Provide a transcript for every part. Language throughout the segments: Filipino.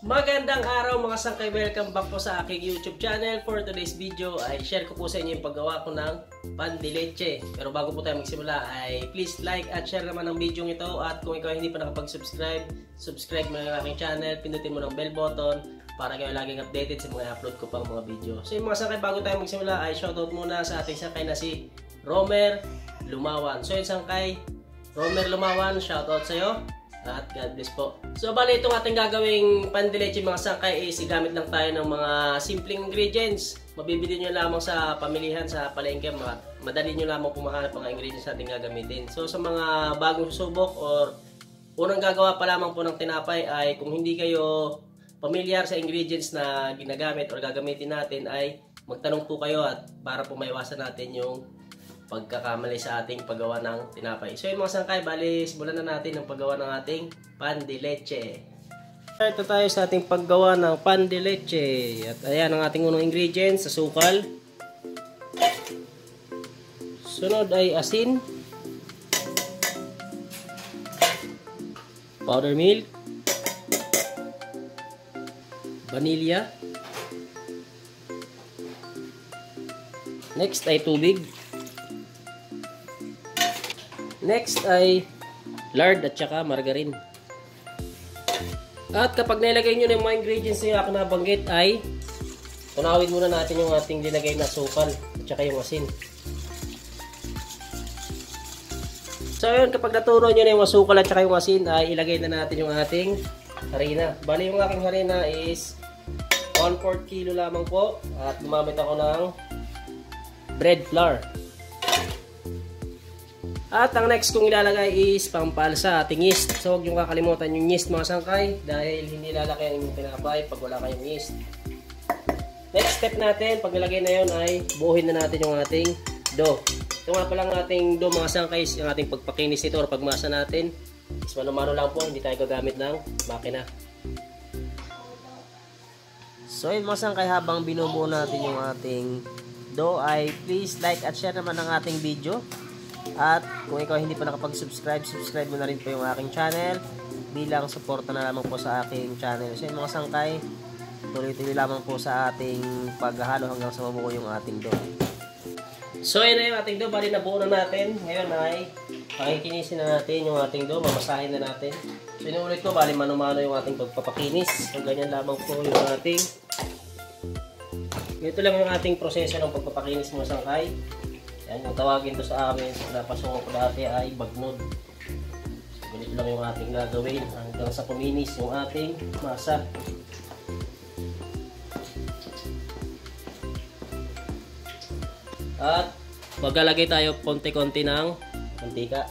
Magandang araw mga sangkay, welcome back po sa aking YouTube channel. For today's video ay share ko po sa inyo yung paggawa ko ng pan de leche. Pero bago po tayo magsimula ay please like at share naman ang video ito. At kung ikaw hindi pa nakapag-subscribe, subscribe mo yung aking channel, pindutin mo ng bell button para kayo laging updated sa mga upload ko pang mga video. So yung mga sangkay, bago tayo magsimula ay shoutout muna sa ating sangkay na si Romer Lumawan. So yung sangkay Romer Lumawan, shoutout sa iyo. At God bless po. So bali itong ating gagawing pan de leche mga sangkay is gamit lang tayo ng mga simpleng ingredients. Mabibili nyo lamang sa pamilihan, sa palengke. Madali nyo lamang pumahanap mga ingredients natin gagamitin. So sa mga bagong susubok or unang gagawa pa lamang po ng tinapay ay kung hindi kayo familiar sa ingredients na ginagamit or gagamitin natin ay magtanong po kayo at para po maiwasan natin yung pagkakamali sa ating paggawa ng tinapay. So yung mga sangkay, bali simulan na natin ang paggawa ng ating pan de leche. Ito tayo sa ating paggawa ng pan de leche. At ayan ang ating unang ingredients, asukal. Sunod ay asin, powder milk, vanilya. Next ay tubig. Next ay lard at saka margarine. At kapag nilagay nyo na yung mga ingredients na yung nabanggit ay tunawin muna natin yung ating linagay na sukal at saka yung asin. So yun, kapag natunaw nyo na yung sukal at saka yung asin ay ilagay na natin yung ating harina. Bali yung aking harina is 1/4 kilo lamang po at gumamit ako ng bread flour. At ang next kong ilalagay is pampalsa, ating yeast. So huwag nyo kakalimutan yung yeast mga sangkay dahil hindi lalaki ang inyong tinapay pag wala kayong yeast. Next step natin, pag nilagay na yun ay buuhin na natin yung ating dough. Ito nga palang ating dough mga sangkay, yung ating pagpakinis nito or pagmasa natin is mano-mano lang po, hindi tayo gagamit ng makina. So yun mga sangkay, habang binubuo natin yung ating dough ay please like at share naman ang ating video. At kung ikaw hindi pa nakapag-subscribe, subscribe mo na rin po yung aking channel bilang suporta na lamang po sa aking channel. So yun mga sangkay, tuloy-tuloy lamang po sa ating paghahalo hanggang sa mabuo yung ating dough. So yun na yung ating dough, bali nabuo na natin. Ngayon ay pakikinisin na natin yung ating dough, mamasahin na natin. So inuulit ko, bali mano-mano yung ating pagpapakinis. So ganyan lamang po yung ating, ganito lang yung ating proseso ng pagpapakinis mga sangkay. Yan, yung tawagin to sa amin, napasok ko dati ay bagnod. So, ganito lang yung ating gagawin hanggang sa kuminis yung ating masa. At maglalagay tayo konti-konti ng mantika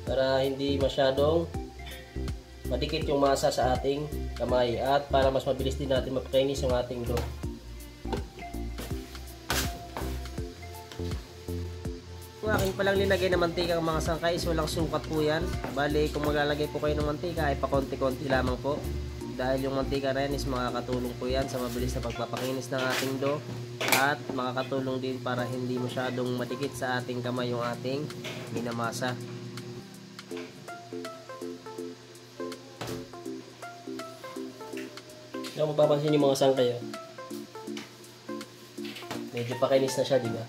para hindi masyadong madikit yung masa sa ating kamay at para mas mabilis din natin mapakinis yung ating dough. Yung aking palang linagay na mantika ng mga sangkay is walang sukat po yan. Bali kung maglalagay po kayo ng mantika ay pakonti-konti lamang po. Dahil yung mantika rin is makakatulong po yan sa mabilis na pagpapakinis ng ating dough. At makakatulong din para hindi masyadong madikit sa ating kamay yung ating minamasa. Kung mapapansin yung mga sangkay, medyo pakinis na siya, di ba?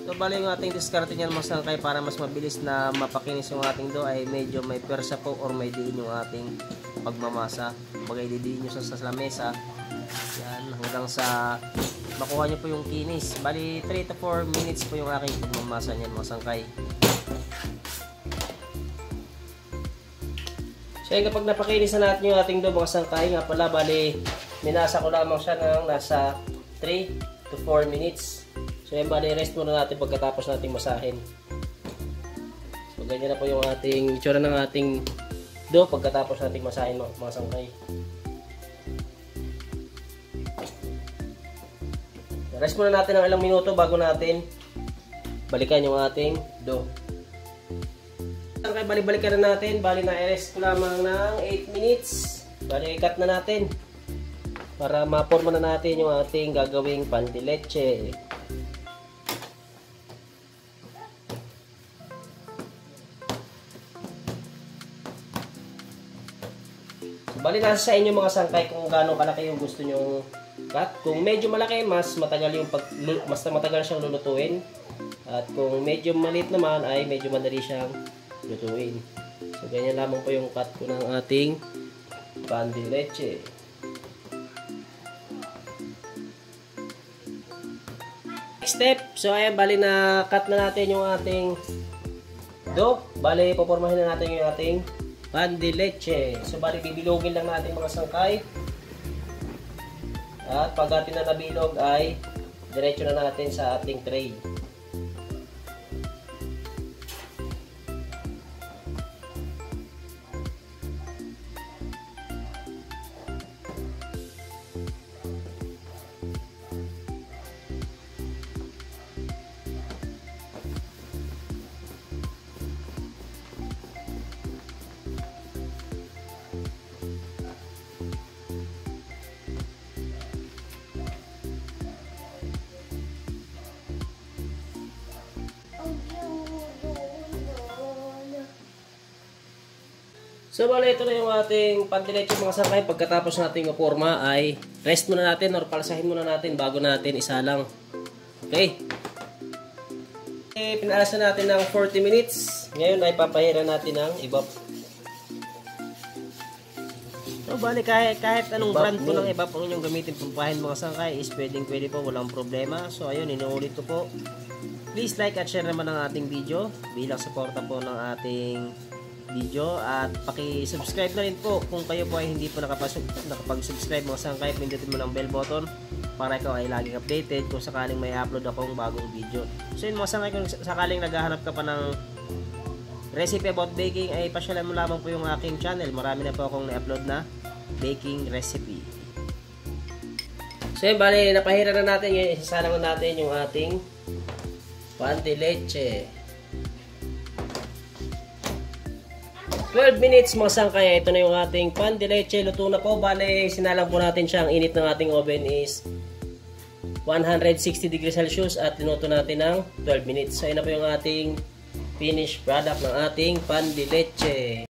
So bali yung ating diskarte niyan mga sangkay para mas mabilis na mapakinis yung ating dough ay medyo may persa po or may diin yung ating pagmamasa. Bagay didiin nyo sa lamesa. Yan, hanggang sa makuha nyo po yung kinis. Bali 3 to 4 minutes po yung aking pagmamasa niyan mga sangkay. So yun, kapag napakinis na natin yung ating dough mga sangkay, nga pala bali minasa ko lamang siya ng nasa 3 to 4 minutes. So yan, bali rest muna natin pagkatapos nating masahin. So ganyan na po yung ating itsura ng ating dough pagkatapos nating masahin mga sangkay. Rest muna natin ng ilang minuto bago natin balikan yung ating dough. Sangkay, balik-balikan na natin. Bali na rest ko lamang ng 8 minutes. Bali cut na natin para ma-forma na natin yung ating gagawing pan de leche. Bali nasa sa inyo mga sangkay kung gaano kalaki yung gusto nyo cut. Kung medyo malaki, mas matagal siyang lulutuin. At kung medyo maliit naman ay medyo madali siyang lutuin. So ganyan lamang po yung cut ko ng ating pan de leche. Next step, so ayan, bali na cut na natin yung ating dough. Bali popormahin na natin yung ating pan de leche. So bali bibilogin lang natin mga sangkay. At pag atin na nabilog ay diretso na natin sa ating tray. So bali ito na yung ating pan de leche mga sangkay. Pagkatapos nating maporma ay rest muna natin or palasahin muna natin bago natin isalang. Okay. Pinalasan natin ng 40 minutes. Ngayon ay papahiran natin ng ibap. So bali kahit anong brand po ng ibap ang inyong gamitin pampahin mga sangkay is pwede po, walang problema. So ayun, inuulit ko po. Please like at share naman ang ating video bilang suporta po ng ating video at paki-subscribe na rin po kung kayo po ay hindi po nakapag-subscribe mga sangkay. Pindutin mo ng bell button para ikaw ay laging updated kung sakaling may upload akong bagong video. So yun mga sangkay, kung sakaling naghahanap ka pa ng recipe about baking ay pasyalan mo lamang po yung aking channel. Marami na po akong na-upload na baking recipe. So yun, bali napahira na natin, isasalang na natin yung ating pan de leche. 12 minutes mga sangkay, ito na yung ating pan de leche. Luto na po. Bale, sinalang po natin siya. Ang init ng ating oven is 160 degrees Celsius at tinuto natin ng 12 minutes. So, yun na po yung ating finished product ng ating pan de leche.